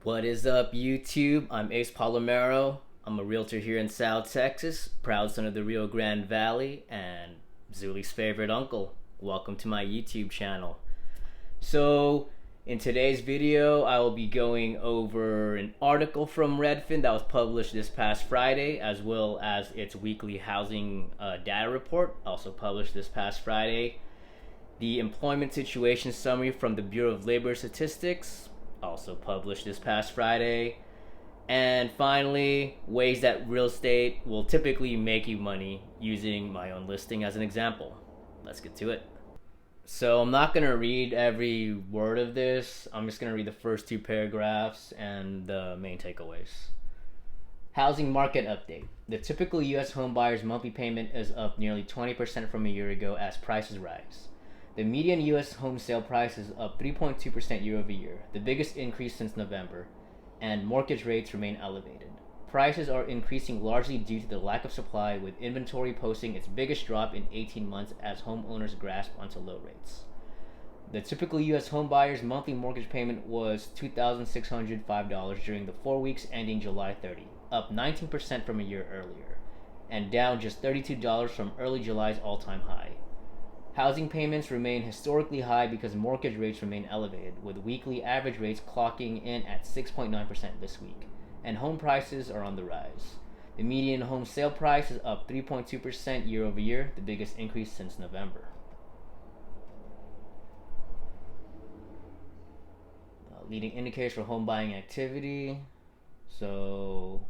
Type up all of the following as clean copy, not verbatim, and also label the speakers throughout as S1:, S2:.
S1: What is up, YouTube? I'm Ace Palomero. I'm a realtor here in South Texas, proud son of the Rio Grande Valley, and Zuly's favorite uncle. Welcome to my YouTube channel. So, in today's video, I will be going over an article from Redfin that was published this past Friday, as well as its weekly housing data report, also published this past Friday. The employment situation summary from the Bureau of Labor Statistics, also published this past Friday. And finally, ways that real estate will typically make you money, using my own listing as an example. Let's get to it. So I'm not going to read every word of this. I'm just going to read the first two paragraphs and the main takeaways. Housing market update. The typical U.S. home buyer's monthly payment is up nearly 20% from a year ago as prices rise. The median U.S. home sale price is up 3.2% year over year, the biggest increase since November, and mortgage rates remain elevated. Prices are increasing largely due to the lack of supply, with inventory posting its biggest drop in 18 months as homeowners grasp onto low rates. The typical U.S. home buyer's monthly mortgage payment was $2,605 during the 4 weeks ending July 30, up 19% from a year earlier, and down just $32 from early July's all-time high. Housing payments remain historically high because mortgage rates remain elevated, with weekly average rates clocking in at 6.9% this week, and home prices are on the rise. The median home sale price is up 3.2% year over year, the biggest increase since November. Leading indicators for home buying activity. So,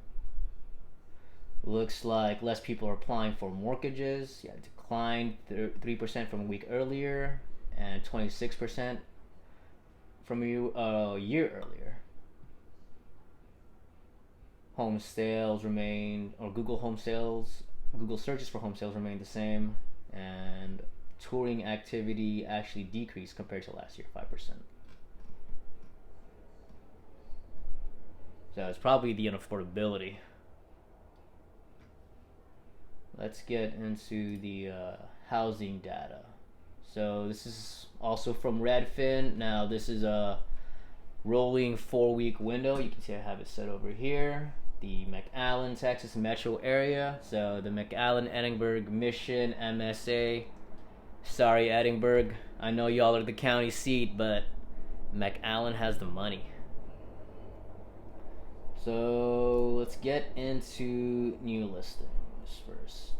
S1: looks like less people are applying for mortgages. Yeah, declined 3% from a week earlier and 26% from a year earlier. Home sales remain, or Google searches for home sales remain the same, and touring activity actually decreased compared to last year, 5%. So it's probably the unaffordability. Let's get into the housing data. So this is also from Redfin. Now this is a rolling 4-week window. You can see I have it set over here. The McAllen, Texas metro area. So the McAllen, Edinburg, Mission, MSA. Sorry, Edinburg. I know y'all are the county seat, but McAllen has the money. So let's get into new listings first.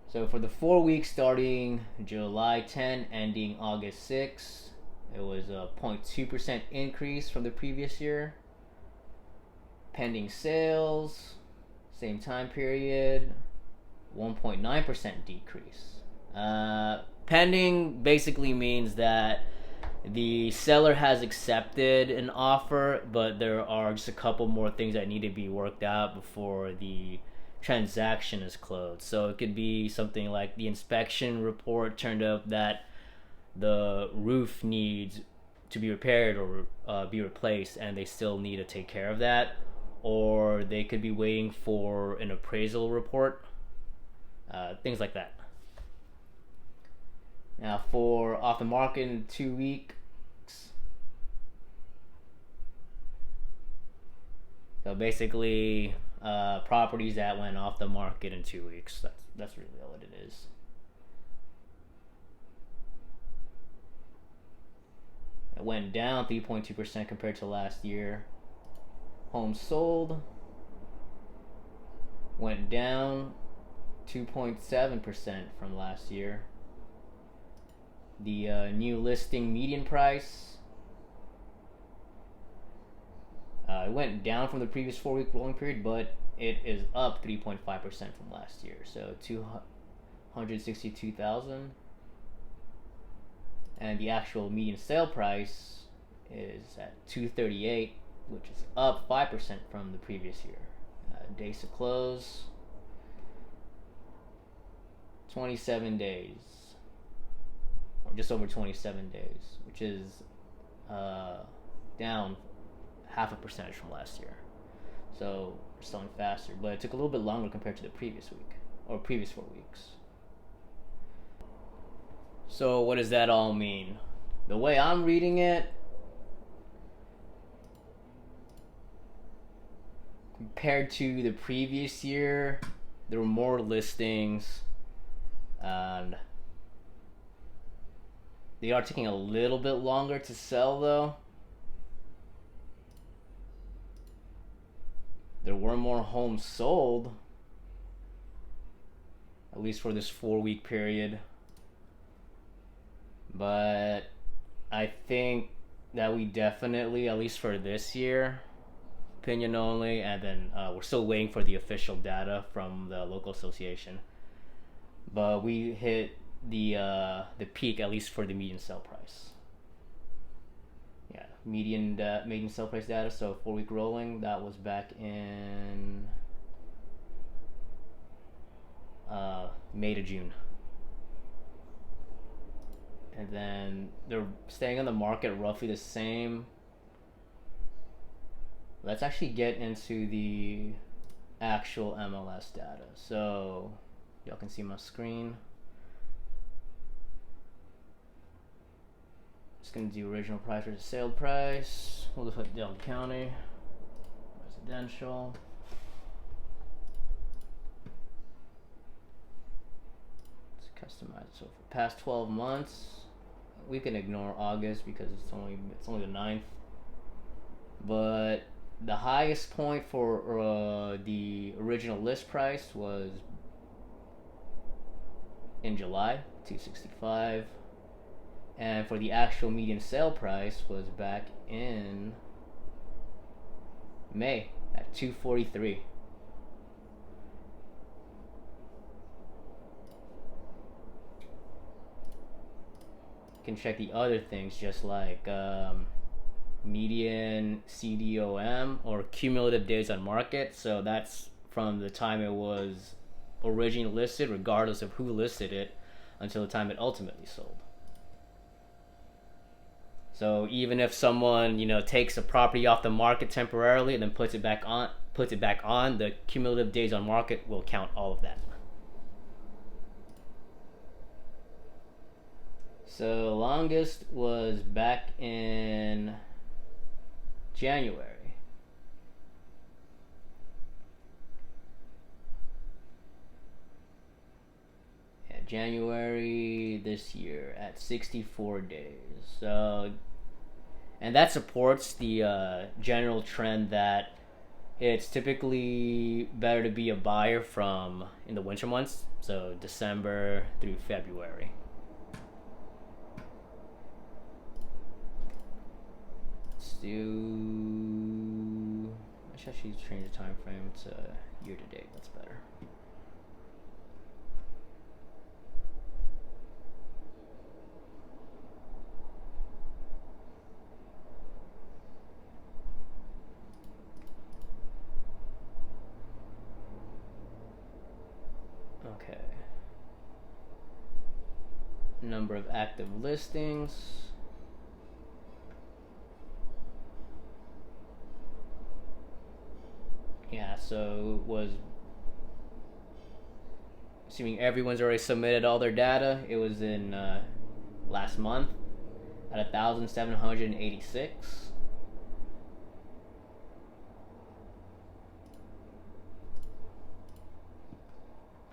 S1: So for the 4 weeks starting July 10, ending August 6, it was a 0.2% increase from the previous year. Pending sales, same time period, 1.9% decrease. Pending basically means that the seller has accepted an offer, but there are just a couple more things that need to be worked out before the transaction is closed. So it could be something like the inspection report turned up that the roof needs to be repaired or be replaced, and they still need to take care of that, or they could be waiting for an appraisal report, things like that. Now for off the market in 2 weeks, so basically properties that went off the market in 2 weeks. That's really all it is. It went down 3.2% compared to last year. Homes sold went down 2.7% from last year. The new listing median price, it went down from the previous 4-week rolling period, but it is up 3.5% from last year, so 262,000. And the actual median sale price is at 238, which is up 5% from the previous year. Days to close, 27 days. Or just over 27 days, which is down 0.5% from last year. So we're selling faster, but it took a little bit longer compared to the previous week, or previous 4 weeks. So what does that all mean? The way I'm reading it, compared to the previous year, there were more listings, and they are taking a little bit longer to sell though. There were more homes sold, at least for this 4-week period. But I think that we definitely, at least for this year, opinion only, and then we're still waiting for the official data from the local association. But we hit the peak, at least for the median sale price. Yeah, median sale price data. So 4-week rolling, that was back in May to June. And then they're staying on the market roughly the same. Let's actually get into the actual MLS data. So y'all can see my screen. Just gonna do original price versus sale price. We'll just put Delta County, residential. Let's customize it. So for past 12 months, we can ignore August because it's only the 9th. But the highest point for the original list price was in July, $265, and for the actual median sale price was back in May at $243. You can check the other things, just like median CDOM, or cumulative days on market. So that's from the time it was originally listed, regardless of who listed it, until the time it ultimately sold. So even if someone, takes a property off the market temporarily and then puts it back on, the cumulative days on market will count all of that. So longest was back in January. Yeah, January this year at 64 days. So, and that supports the general trend that it's typically better to be a buyer in the winter months, so December through February. I should actually change the time frame to year to date. That's better. Okay. Number of active listings. Yeah, so it was, assuming everyone's already submitted all their data, it was in last month at 1,786.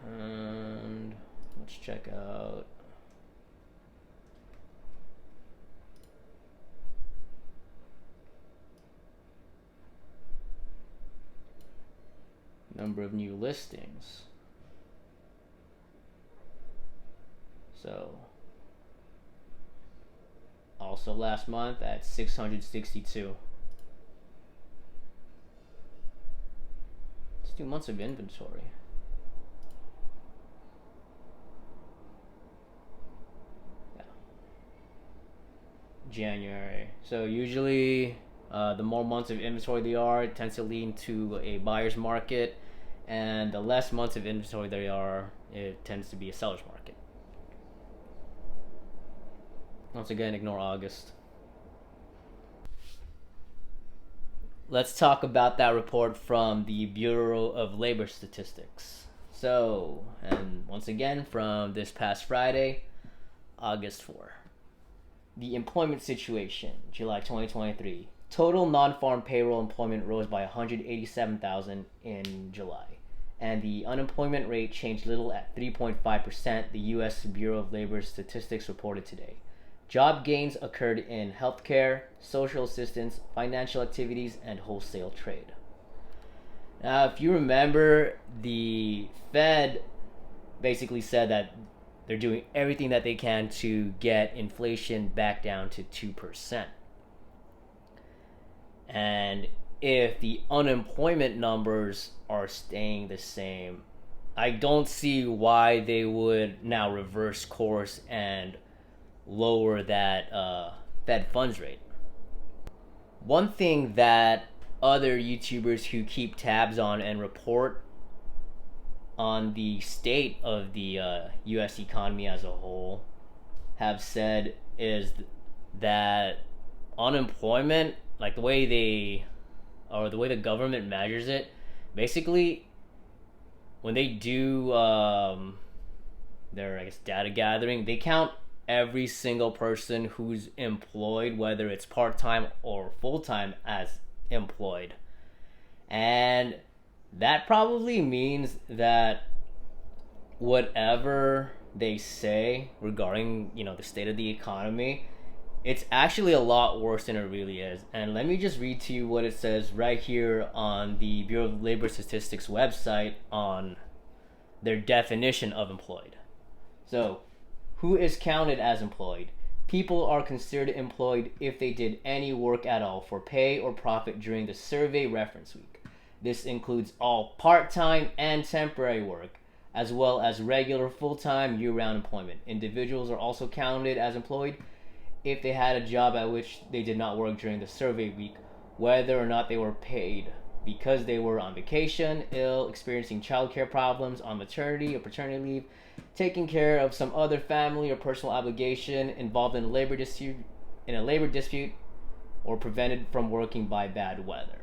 S1: And let's check out number of new listings. So also last month at 662. Let's do months of inventory. Yeah. January. So usually the more months of inventory there are, it tends to lean to a buyer's market, and the less months of inventory there are, it tends to be a seller's market. Once again, ignore August. Let's talk about that report from the Bureau of Labor Statistics. So, and once again, from this past Friday, August 4. The employment situation, July 2023. Total non-farm payroll employment rose by 187,000 in July, and the unemployment rate changed little at 3.5%, the U.S. Bureau of Labor Statistics reported today. Job gains occurred in healthcare, social assistance, financial activities, and wholesale trade. Now, if you remember, the Fed basically said that they're doing everything that they can to get inflation back down to 2%. And if the unemployment numbers are staying the same, I don't see why they would now reverse course and lower that Fed funds rate. One thing that other YouTubers who keep tabs on and report on the state of the US economy as a whole have said is that unemployment, like the way the government measures it, basically when they do their data gathering, they count every single person who's employed, whether it's part-time or full-time, as employed. And that probably means that whatever they say regarding, the state of the economy, it's actually a lot worse than it really is. And let me just read to you what it says right here on the Bureau of Labor Statistics website on their definition of employed. So, who is counted as employed? People are considered employed if they did any work at all for pay or profit during the survey reference week. This includes all part-time and temporary work, as well as regular full-time year-round employment. Individuals are also counted as employed if they had a job at which they did not work during the survey week, whether or not they were paid, because they were on vacation, ill, experiencing childcare problems, on maternity or paternity leave, taking care of some other family or personal obligation, involved in a labor dispute, or prevented from working by bad weather.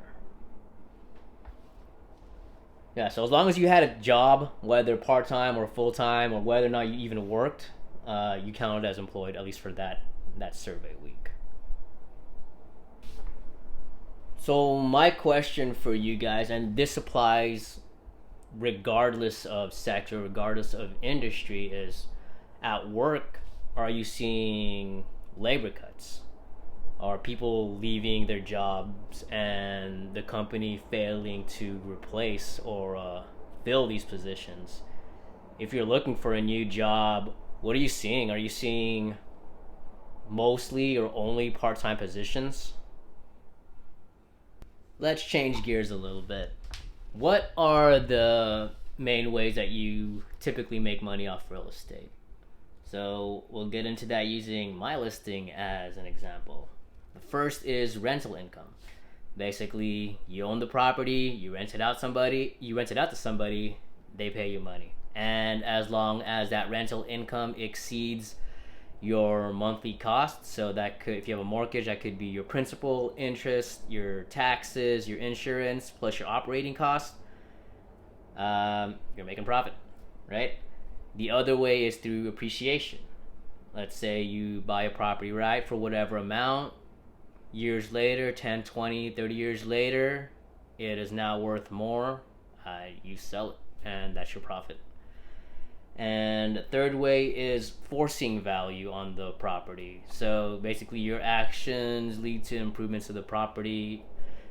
S1: Yeah, so as long as you had a job, whether part-time or full-time, or whether or not you even worked, you counted as employed, at least for that survey week. So my question for you guys, and this applies regardless of sector, regardless of industry, is at work, are you seeing labor cuts? Are people leaving their jobs and the company failing to replace or fill these positions? If you're looking for a new job, what are you seeing? Are you seeing mostly or only part-time positions? Let's change gears a little bit. What are the main ways that you typically make money off real estate? So we'll get into that using my listing as an example. The first is rental income. Basically, you own the property, you rent it out to somebody, they pay you money. And as long as that rental income exceeds your monthly costs, so that could, if you have a mortgage, that could be your principal, interest, your taxes, your insurance, plus your operating costs, you're making profit, right? The other way is through appreciation. Let's say you buy a property, right, for whatever amount. Years later, 10, 20, 30 years later, it is now worth more. You sell it, and that's your profit. And the third way is forcing value on the property. So basically, your actions lead to improvements to the property.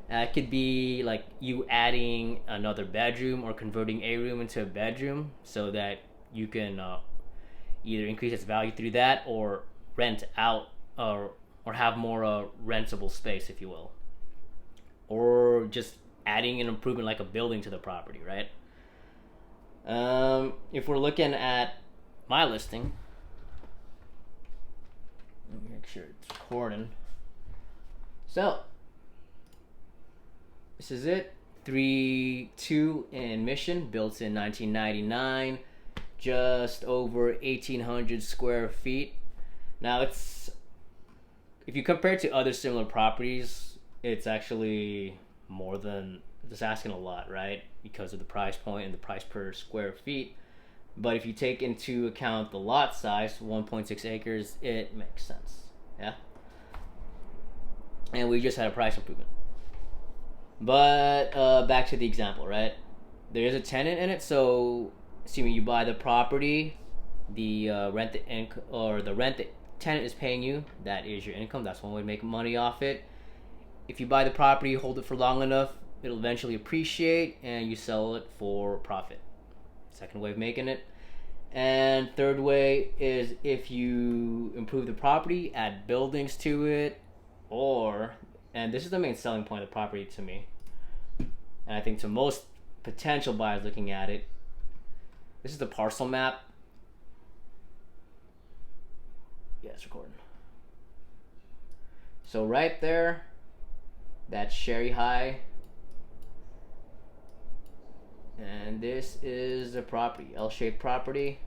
S1: It could be like you adding another bedroom or converting a room into a bedroom so that you can either increase its value through that or rent out or have more rentable space, if you will. Or just adding an improvement like a building to the property, right? If we're looking at my listing, let me make sure it's recording. So, this is it. 3-2 in Mission, built in 1999, just over 1,800 square feet. Now, it's, if you compare it to other similar properties, it's actually more than just asking a lot, right? Because of the price point and the price per square feet. But if you take into account the lot size, 1.6 acres, it makes sense. Yeah. and we just had a price improvement. But back to the example, right? There is a tenant in it, so assuming you buy the property, the rent the rent the tenant is paying you, that is your income. That's one way to make money off it. If you buy the property, hold it for long enough, it'll eventually appreciate, and you sell it for profit. Second way of making it. And third way is if you improve the property, add buildings to it, and this is the main selling point of the property to me, and I think to most potential buyers looking at it, this is the parcel map. Yeah, it's recording. So right there, that's Sherry High, and this is the property, L-shaped property.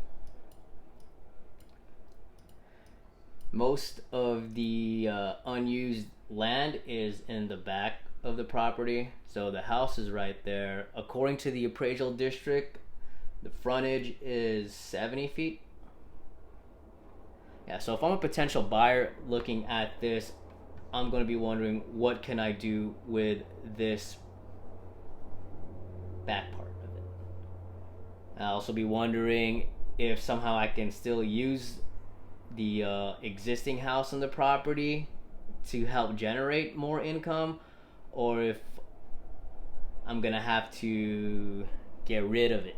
S1: Most of the unused land is in the back of the property, so the house is right there. According to the appraisal district, the frontage is 70 feet. Yeah, so if I'm a potential buyer looking at this, I'm going to be wondering, what can I do with this back part of it? I'll also be wondering if somehow I can still use the existing house on the property to help generate more income, or if I'm gonna have to get rid of it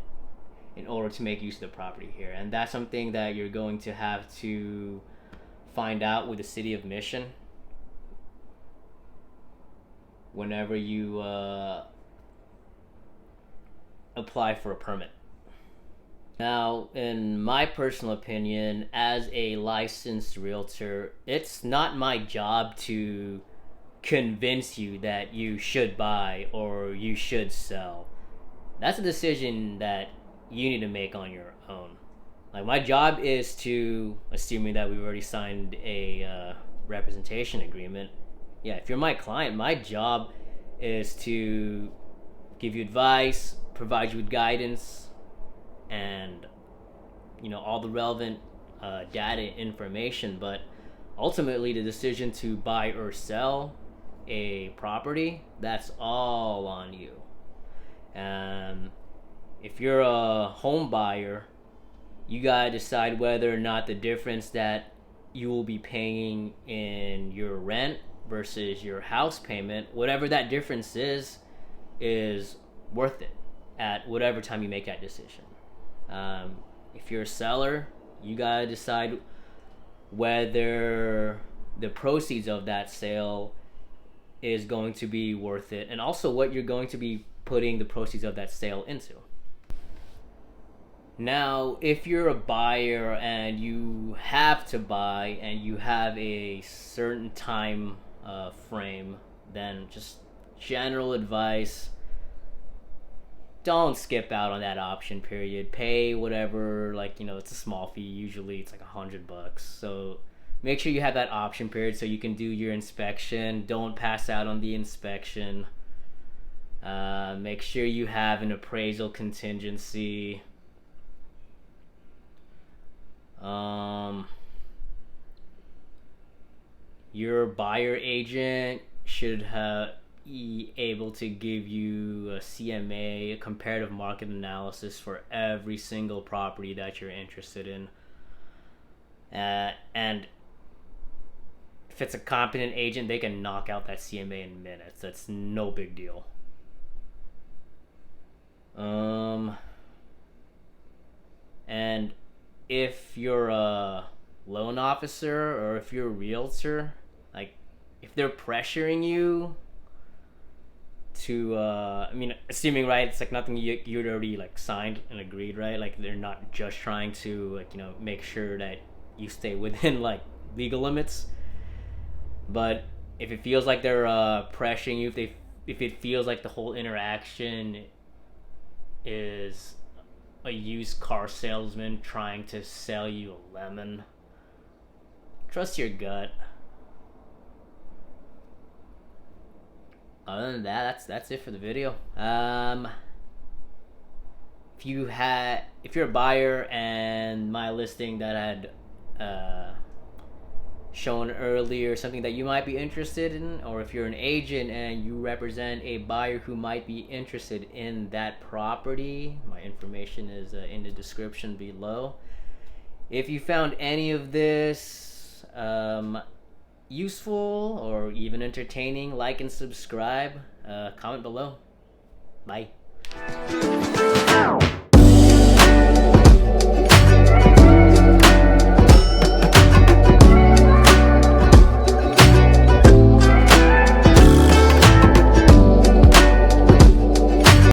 S1: in order to make use of the property here. And that's something that you're going to have to find out with the city of Mission whenever you apply for a permit. Now, in my personal opinion, as a licensed realtor, it's not my job to convince you that you should buy or you should sell. That's a decision that you need to make on your own. Like, my job is to, assuming that we've already signed a representation agreement, yeah, if you're my client, my job is to give you advice, provide you with guidance, and all the relevant data information. But ultimately, the decision to buy or sell a property, that's all on you. If you're a home buyer, you gotta decide whether or not the difference that you will be paying in your rent versus your house payment, whatever that difference is worth it at whatever time you make that decision. If you're a seller, you gotta decide whether the proceeds of that sale is going to be worth it, and also what you're going to be putting the proceeds of that sale into. Now, if you're a buyer and you have to buy and you have a certain time frame, then just general advice, don't skip out on that option period. Pay whatever, it's a small fee. Usually it's like $100. So make sure you have that option period so you can do your inspection. Don't pass out on the inspection. Make sure you have an appraisal contingency. Your buyer agent should be able to give you a CMA, a comparative market analysis, for every single property that you're interested in. And if it's a competent agent, they can knock out that CMA in minutes. That's no big deal. And if you're a loan officer or if you're a realtor, if they're pressuring you to, assuming, right, it's nothing you'd already signed and agreed, right? They're not just trying to make sure that you stay within legal limits. But if it feels like they're pressuring you, if it feels like the whole interaction is a used car salesman trying to sell you a lemon, trust your gut. Other than that, that's it for the video. If you're a buyer and my listing that had shown earlier something that you might be interested in, or if you're an agent and you represent a buyer who might be interested in that property, my information is in the description below. If you found any of this useful or even entertaining, like and subscribe. Comment below. Bye.